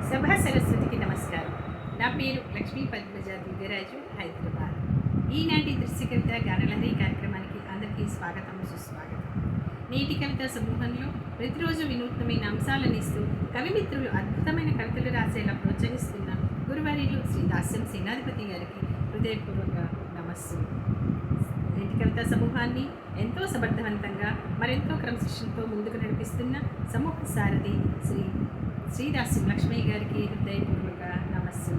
సభా సరస్వతికి నమస్కారం. నా పేరు లక్ష్మీ పద్మజ దివ్యరాజు, హైదరాబాద్. ఈనాటి దృశ్య కవిత గానలహరి కార్యక్రమానికి అందరికీ స్వాగతం, సుస్వాగతం. నేటి కవితా సమూహంలో ప్రతిరోజు వినూత్నమైన అంశాలను ఇస్తూ కవిమిత్రులు అద్భుతమైన కవితలు రాసేలా ప్రోత్సహిస్తున్న గురువారిలు శ్రీ దాస్యం సేనాధిపతి గారికి హృదయపూర్వక నమస్సు. నేటి కవితా సమూహాన్ని ఎంతో సమర్థవంతంగా మరెంతో క్రమశిక్షణతో ముందుకు నడిపిస్తున్న సమూహ సారథి శ్రీదాస్యం లక్ష్మయ్య గారికి హృదయపూర్వక నమస్సు.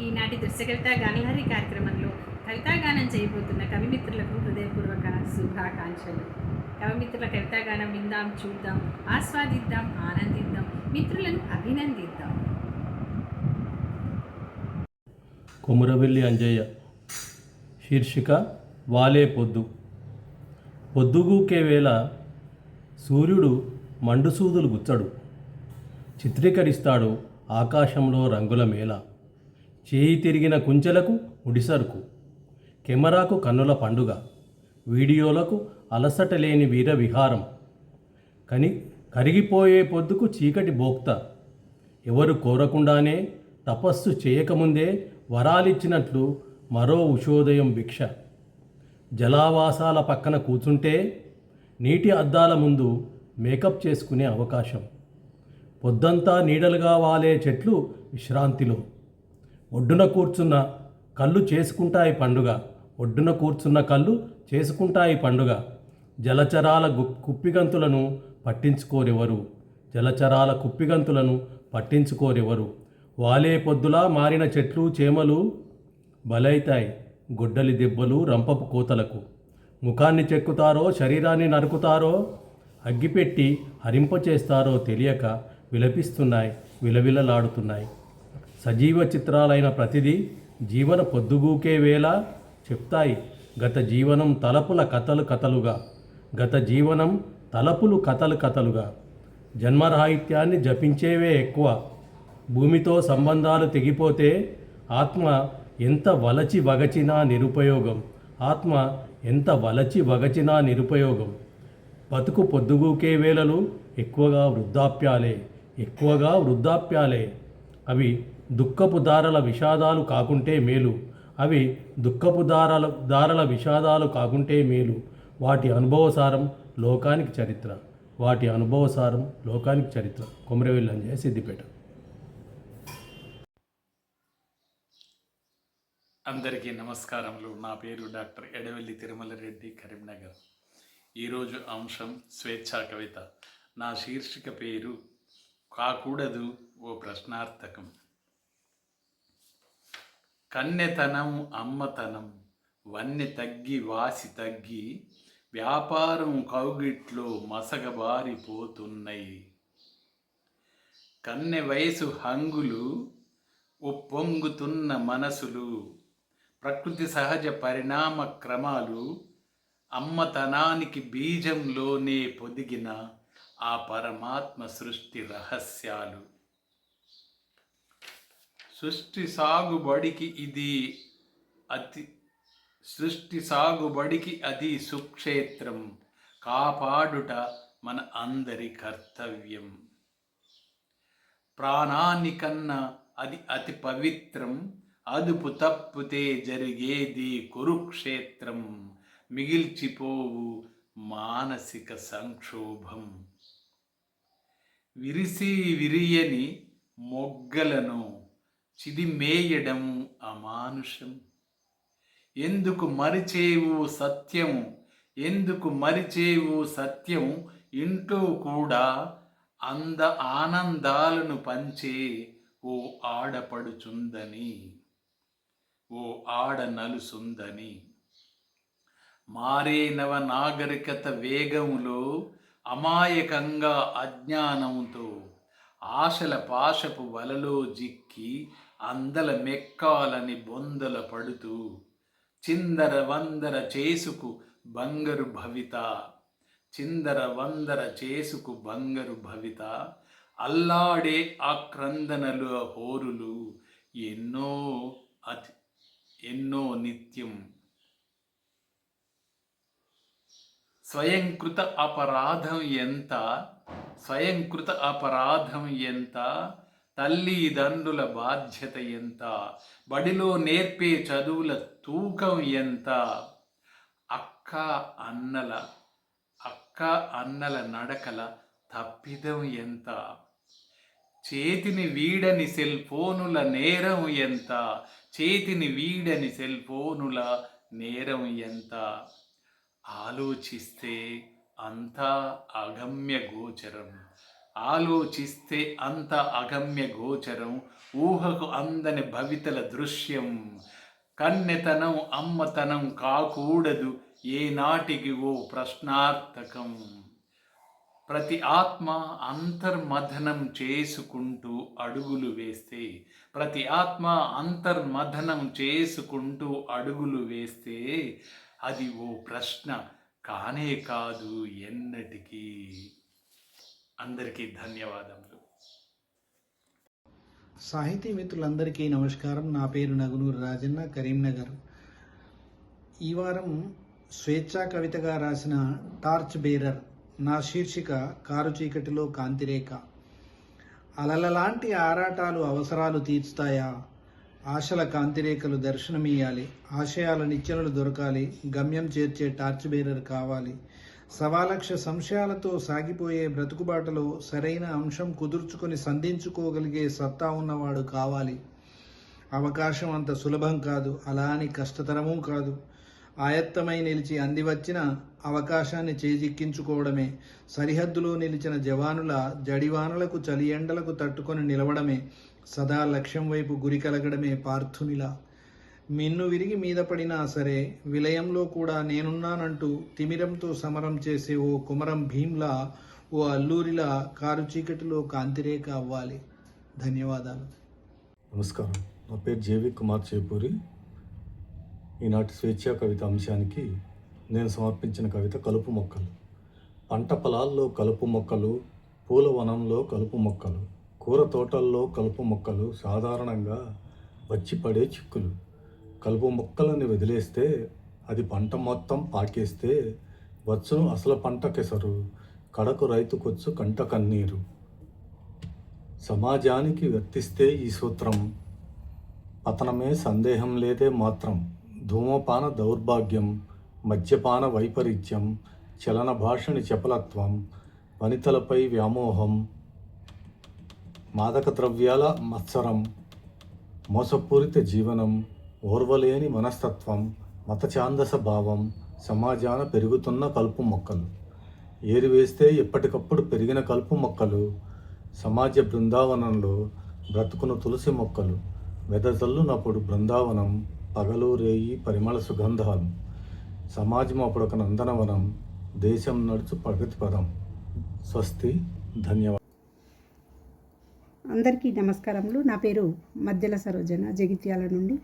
ఈనాటి దృశ్య కవిత గానలహరి కార్యక్రమంలో కవితాగానం చేయబోతున్న కవిమిత్రులకు హృదయపూర్వక శుభాకాంక్షలు. కవిమిత్రుల కవితాగానం విందాం, చూద్దాం, ఆస్వాదిద్దాం, ఆనందిద్దాం, మిత్రులను అభినందిద్దాం. కొమురవెల్లి అంజయ్య. శీర్షిక వాలే పొద్దు. పొద్దుగూకే వేళ సూర్యుడు మండుసూదులు గుచ్చడు, చిత్రీకరిస్తాడు ఆకాశంలో రంగుల మేళ. చేయి తిరిగిన కుంచెలకు ముడిసరుకు, కెమెరాకు కన్నుల పండుగ, వీడియోలకు అలసట లేని వీర విహారం. కరిగిపోయే పొద్దుకు చీకటి భోక్త, ఎవరు కోరకుండానే తపస్సు చేయకముందే వరాలిచ్చినట్లు మరో ఉషోదయం భిక్ష. జలావాసాల పక్కన కూర్చుంటే నీటి అద్దాల ముందు మేకప్ చేసుకునే అవకాశం. పొద్దంతా నీడలుగా వాలే చెట్లు విశ్రాంతిలో, ఒడ్డున కూర్చున్న కళ్ళు చేసుకుంటాయి పండుగ, ఒడ్డున కూర్చున్న కళ్ళు చేసుకుంటాయి పండుగ. జలచరాల కుప్పిగంతులను పట్టించుకోరెవరు, జలచరాల కుప్పిగంతులను పట్టించుకోరెవరు. వాలే పొద్దులా మారిన చెట్లు చేమలు బలైతాయి గొడ్డలి దెబ్బలు రంపపు కోతలకు. ముఖాన్ని చెక్కుతారో శరీరాన్ని నరుకుతారో, అగ్గిపెట్టి హరింపచేస్తారో తెలియక విలపిస్తున్నాయి, విలవిలలాడుతున్నాయి. సజీవ చిత్రాలైన ప్రతిదీ జీవన పొద్దుగూకే వేళ చెప్తాయి గత జీవనం తలపుల కథలు కథలుగా, గత జీవనం తలపులు కథలు కథలుగా. జన్మరాహిత్యాన్ని జపించేవే ఎక్కువ. భూమితో సంబంధాలు తెగిపోతే ఆత్మ ఎంత వలచి వగచినా నిరుపయోగం, ఆత్మ ఎంత వలచి వగచినా నిరుపయోగం. బతుకు పొద్దుగూకే వేళలు ఎక్కువగా వృద్ధాప్యాలే. అవి దుఃఖపు దారల విషాదాలు కాకుంటే మేలు, అవి దుఃఖపు దారల విషాదాలు కాకుంటే మేలు. వాటి అనుభవసారం లోకానికి చరిత్ర. కొమరవెల్లి అంజయ్య, సిద్దిపేట. అందరికీ నమస్కారములు. నా పేరు డాక్టర్ ఎడవెల్లి తిరుమల రెడ్డి, కరీంనగర్. ఈరోజు అంశం స్వేచ్ఛా కవిత. నా శీర్షిక పేరు కాకూడదు ఓ ప్రశ్నార్థకం. కన్నెతనం అమ్మతనం వన్నె తగ్గి వాసి తగ్గి, వ్యాపారం కౌగిట్లో మసగబారిపోతున్నాయి. కన్నె వయసు హంగులు ఉప్పొంగుతున్న మనసులు, ప్రకృతి సహజ పరిణామ క్రమాలు, అమ్మతనానికి బీజంలోనే పొదిగిన ఆ పరమాత్మ సృష్టి రహస్యాలు. సృష్టి సాగుబడికి అది సుక్షేత్రం, కాపాడుట మన అందరి కర్తవ్యం. ప్రాణానికన్నా అది అతి పవిత్రం, అదుపు తప్పితే జరిగేది కురుక్షేత్రం. మిగిల్చిపోవు మానసిక సంక్షోభం. విరియని మొగ్గలను చిదిమేయడం అమానుషం. ఎందుకు మరిచేవు సత్యం, ఇంట్లో కూడా ఆనందాలను పంచే ఓ ఆడపడుచుందని, ఓ ఆడ నలుసుందని. మారే నవ నాగరికత వేగంలో అమాయకంగా అజ్ఞానంతో, ఆశల పాశపు వలలో జిక్కి అందల మెక్కాలని బొందల పడుతూ, చిందర వందర చేసుకు బంగరు భవిత, అల్లాడే ఆక్రందనలు హోరులు ఎన్నో నిత్యం. స్వయంకృత అపరాధం ఎంత తల్లిదండ్రుల బాధ్యత ఎంత, బడిలో నేర్పే చదువుల తూకం ఎంత, అక్క అన్నల అక్క అన్నల నడకల తప్పిదం ఎంత, చేతిని వీడని సెల్ ఫోనుల నేరం ఎంత, చేతిని వీడని సెల్ ఫోనుల నేరం ఎంత, ఆలోచిస్తే అంతా అగమ్య గోచరం, ఆలోచిస్తే అంత అగమ్య గోచరం, ఊహకు అందని భవితల దృశ్యం, కన్నెతనం అమ్మతనం కాకూడదు ఏనాటికి ఓ ప్రశ్నార్థకం, ప్రతి ఆత్మ అంతర్మథనం చేసుకుంటూ అడుగులు వేస్తే, ప్రతి ఆత్మ అంతర్మథనం చేసుకుంటూ అడుగులు వేస్తే అది ఓ ప్రశ్న కానే కాదు ఎన్నటికీ. అందరికీ ధన్యవాదములు. సాహితీ మిత్రులందరికీ నమస్కారం. నా పేరు నగునూరు రాజన్న, కరీంనగర్. ఈ వారం స్వేచ్ఛా కవితగా రాసిన టార్చ్ బేరర్, నా శీర్షిక కారు చీకటిలో కాంతిరేఖ. అలలలాంటి ఆరాటాలు అవసరాలు తీర్చుతాయా? ఆశల కాంతిరేఖలు దర్శనమియ్యాలి, ఆశయాల నిచ్చెనలు దొరకాలి, గమ్యం చేర్చే టార్చ్ బేరర్ కావాలి. సవాలక్ష సంశయాలతో సాగిపోయే బ్రతుకుబాటలో సరైన అంశం కుదుర్చుకొని సంధించుకోగలిగే సత్తా ఉన్నవాడు కావాలి. అవకాశం అంత సులభం కాదు, అలా అని కష్టతరమూ కాదు. ఆయత్తమై నిలిచి అందివచ్చిన అవకాశాన్ని చేజిక్కించుకోవడమే. సరిహద్దులో నిలిచిన జవానుల జడివానలకు చలి ఎండలకు తట్టుకొని నిలవడమే. సదా లక్ష్యం వైపు గురి కలగడమే పార్థునిలా. మిన్ను విరిగి మీద పడినా సరే విలయంలో కూడా నేనున్నానంటూ తిమిరంతో సమరం చేసే ఓ కుమరం భీమ్లా, ఓ అల్లూరిలా కారు చీకటిలో కాంతిరేఖ అవ్వాలి. ధన్యవాదాలు. నమస్కారం. నా పేరు జేవి కుమార్ చేపూరి. ఈనాటి స్వేచ్ఛా కవిత అంశానికి నేను సమర్పించిన కవిత కలుపు మొక్కలు. పంట పొలాల్లో కలుపు మొక్కలు, పూల వనంలో కలుపు మొక్కలు, కూర తోటల్లో కలుపు మొక్కలు సాధారణంగా వచ్చి పడే చిక్కులు. కలుపు మొక్కలని వదిలేస్తే అది పంట మొత్తం పాకేస్తే వచ్చును అసలు పంట కెసరు, కడకు రైతుకొచ్చు కంట కన్నీరు. సమాజానికి వర్తిస్తే ఈ సూత్రం పతనమే సందేహం లేదే మాత్రం. ధూమపాన దౌర్భాగ్యం, మద్యపాన వైపరీత్యం, చలన భాషని చపలత్వం, వనితలపై వ్యామోహం, మాదక ద్రవ్యాల మత్సరం, మోసపూరిత జీవనం, ఓర్వలేని మనస్తత్వం, మతఛాందస భావం, సమాజాన పెరుగుతున్న కలుపు మొక్కలు. ఏరివేస్తే ఎప్పటికప్పుడు పెరిగిన కలుపు మొక్కలు, సమాజ బృందావనంలో బ్రతుకును తులసి మొక్కలు. వెదజల్లునప్పుడు బృందావనం, పగలు రేయి పరిమళ సుగంధాలు. సమాజం అప్పుడొక నందనవనం, దేశం నడుచు ప్రగతి పదం. స్వస్తి. ధన్యవాదాలు. అందరికీ నమస్కారములు. నా పేరు మధ్యల సరోజన, జగిత్యాల నుండి.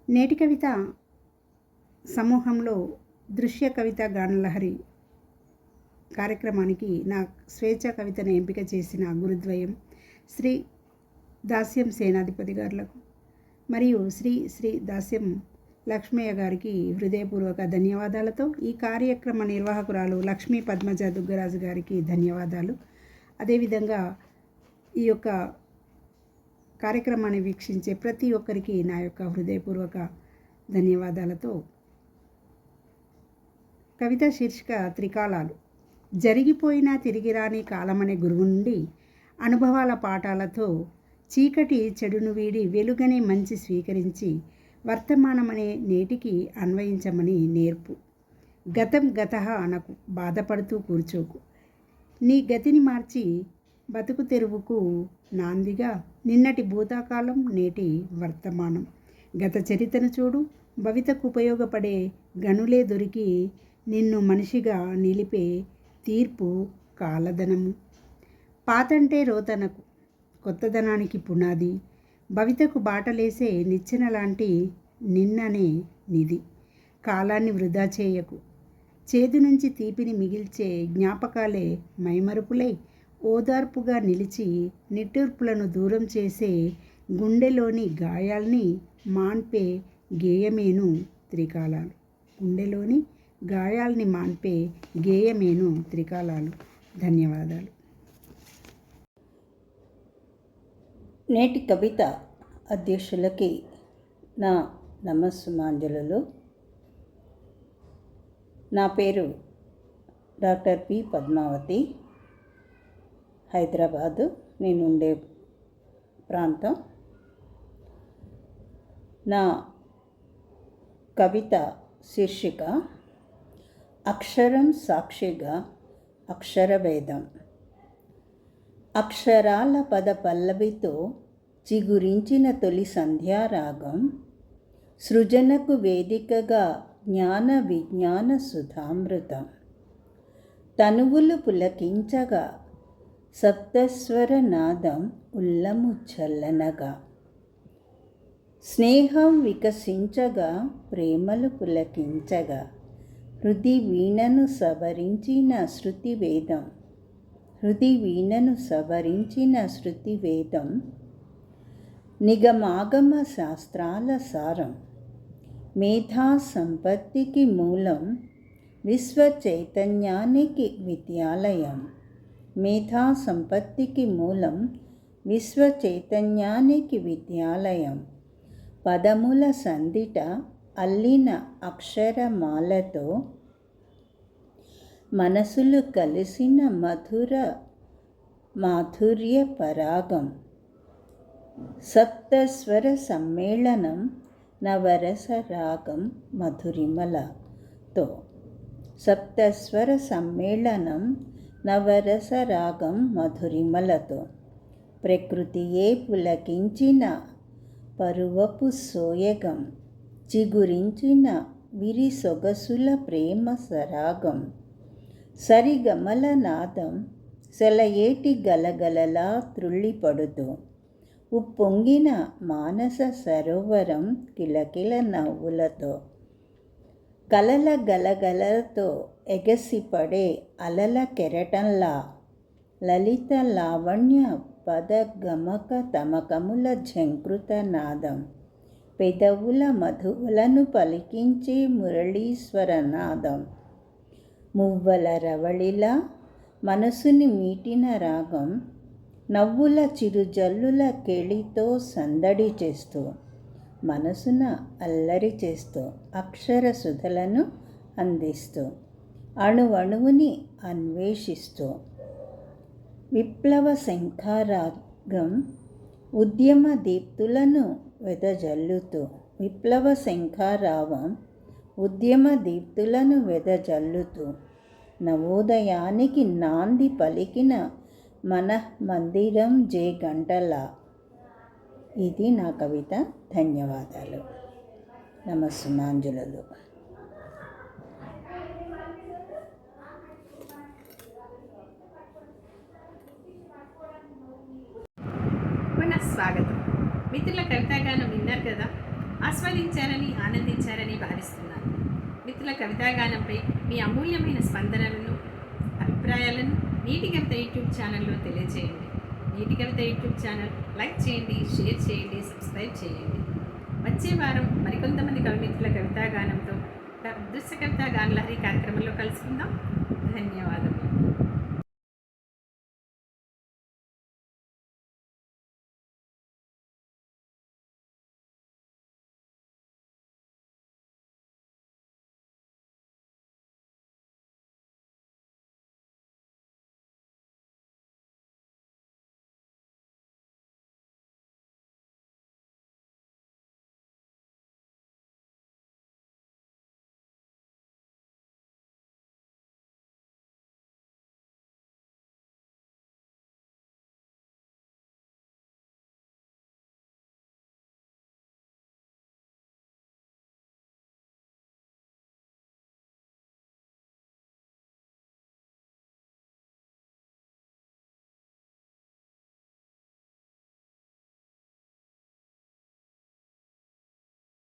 నేటి కవిత సమూహంలో దృశ్య కవిత గానలహరి కార్యక్రమానికి నా స్వేచ్ఛా కవితను ఎంపిక చేసిన గురుద్వయం శ్రీ దాస్యం సేనాధిపతి గారులకు మరియు శ్రీ దాస్యం లక్ష్మయ్య గారికి హృదయపూర్వక ధన్యవాదాలతో ఈ కార్యక్రమ నిర్వాహకురాలు లక్ష్మీ పద్మజ దుగ్గరాజు గారికి ధన్యవాదాలు. అదేవిధంగా ఈ యొక్క కార్యక్రమాన్ని వీక్షించే ప్రతి ఒక్కరికి నా యొక్క హృదయపూర్వక ధన్యవాదాలతో కవిత శీర్షిక త్రికాలాలు. జరిగిపోయినా తిరిగి రాని కాలమనే గురువు నుండి అనుభవాల పాఠాలతో చీకటి చెడును వీడి వెలుగనే మంచి స్వీకరించి వర్తమానమనే నేటికి అన్వయించమని నేర్పు. గతం గతః అనకు, బాధపడుతూ కూర్చోకు. నీ గతిని మార్చి బతుకు తెరువుకు నాందిగా నిన్నటి భూతకాలం నేటి వర్తమానం. గత చరిత్రను చూడు, భవితకు ఉపయోగపడే గనులే దొరికి నిన్ను మనిషిగా నిలిపే తీర్పు కాలధనము. పాతంటే రోతనకు, కొత్తదనానికి పునాది. భవితకు బాటలేసే నిచ్చెన లాంటి నిన్ననే నిధి. కాలాన్ని వృధా చేయకు, చేదు నుంచి తీపిని మిగిల్చే జ్ఞాపకాలే మైమరుపులై ఓదార్పుగా నిలిచి నిట్టూర్పులను దూరం చేసే గుండెలోని గాయాల్ని మాన్పే గేయమేను త్రికాలాలు. గుండెలోని గాయాల్ని మాన్పే గేయమేను త్రికాలాలు. ధన్యవాదాలు. నేటి కవిత అధ్యక్షులకి నా నమస్సుమాంజలు. నా పేరు డాక్టర్ పి పద్మావతి. హైదరాబాదు నేను ఉండే ప్రాంతం. నా కవిత శీర్షిక అక్షరం సాక్షిగా అక్షరవేదం. అక్షరాల పద పల్లవితో చిగురించిన తొలి సంధ్యారాగం, సృజనకు వేదికగా జ్ఞాన విజ్ఞాన సుధామృతం. తనువులు పులకించగా సప్తస్వర నాదం ఉల్లము చల్లనగా, స్నేహం వికసించగా ప్రేమలు పులకించగా, హృది వీణను సవరించిన శృతివేదం, హృది వీణను సవరించిన శృతివేదం. నిగమాగమ శాస్త్రాల సారం, మేధా సంపత్తికి మూలం, విశ్వ చైతన్యానికి విద్యాలయం. మేధా సంపత్తికి మూలం, విశ్వ చైతన్యానికి విద్యాలయం. పదముల సందిట అల్లిన అక్షరమాలతో మనసులు కలిసిన మధుర మాధుర్య పరాగం. సప్తస్వర సమ్మేళనం నవరస రాగం మధురిమలతో. సప్తస్వర సమ్మేళనం నవరస రాగం మధురిమలతో. ప్రకృతియే పులకించిన పరువపు సోయగం, చిగురించిన విరి సొగసుల ప్రేమ సరాగం. సరిగమల నాదం సెలయేటి గలగలలా త్రుళ్ళిపడుతూ, ఉప్పొంగిన మానస సరోవరం కిలకిల నవ్వులతో. కలల గలగలతో ఎగసిపడే అలల కెరటంలా, లలిత లావణ్య పద గమక తమకముల ఝంకృత నాదం. పెదవుల మధువులను పలికించే మురళీశ్వర నాదం. మువ్వల రవళిలా మనసుని మీటిన రాగం, నవ్వుల చిరుజల్లుల కేళితో సందడి చేస్తూ, మనసున అల్లరి చేస్తూ, అక్షర సుధలను అందిస్తూ, అణువణువుని అన్వేషిస్తూ. విప్లవ శంఖారాగం ఉద్యమ దీప్తులను వెదజల్లుతూ, విప్లవ శంఖారావం ఉద్యమ దీప్తులను వెదజల్లుతూ, నవోదయానికి నాంది పలికిన మన మందిరం జే గంటలా. ఇది నా కవిత. ధన్యవాదాలు. నమస్సుమాంజలు. స్వాగతం. మిత్రుల కవితాగానం విన్నారు కదా, ఆస్వాదించారని ఆనందించారని భావిస్తున్నాను. మిత్రుల కవితాగానంపై మీ అమూల్యమైన స్పందనలను, అభిప్రాయాలను నీటి కవిత యూట్యూబ్ ఛానల్లో తెలియజేయండి. నీటి కవిత యూట్యూబ్ ఛానల్ లైక్ చేయండి, షేర్ చేయండి, సబ్స్క్రైబ్ చేయండి. వచ్చే వారం మరికొంతమంది కవిమిత్రుల కవితాగానంతో దృశ్య కవితాగాన లహరి కార్యక్రమంలో కలుసుకుందాం. ధన్యవాదాలు.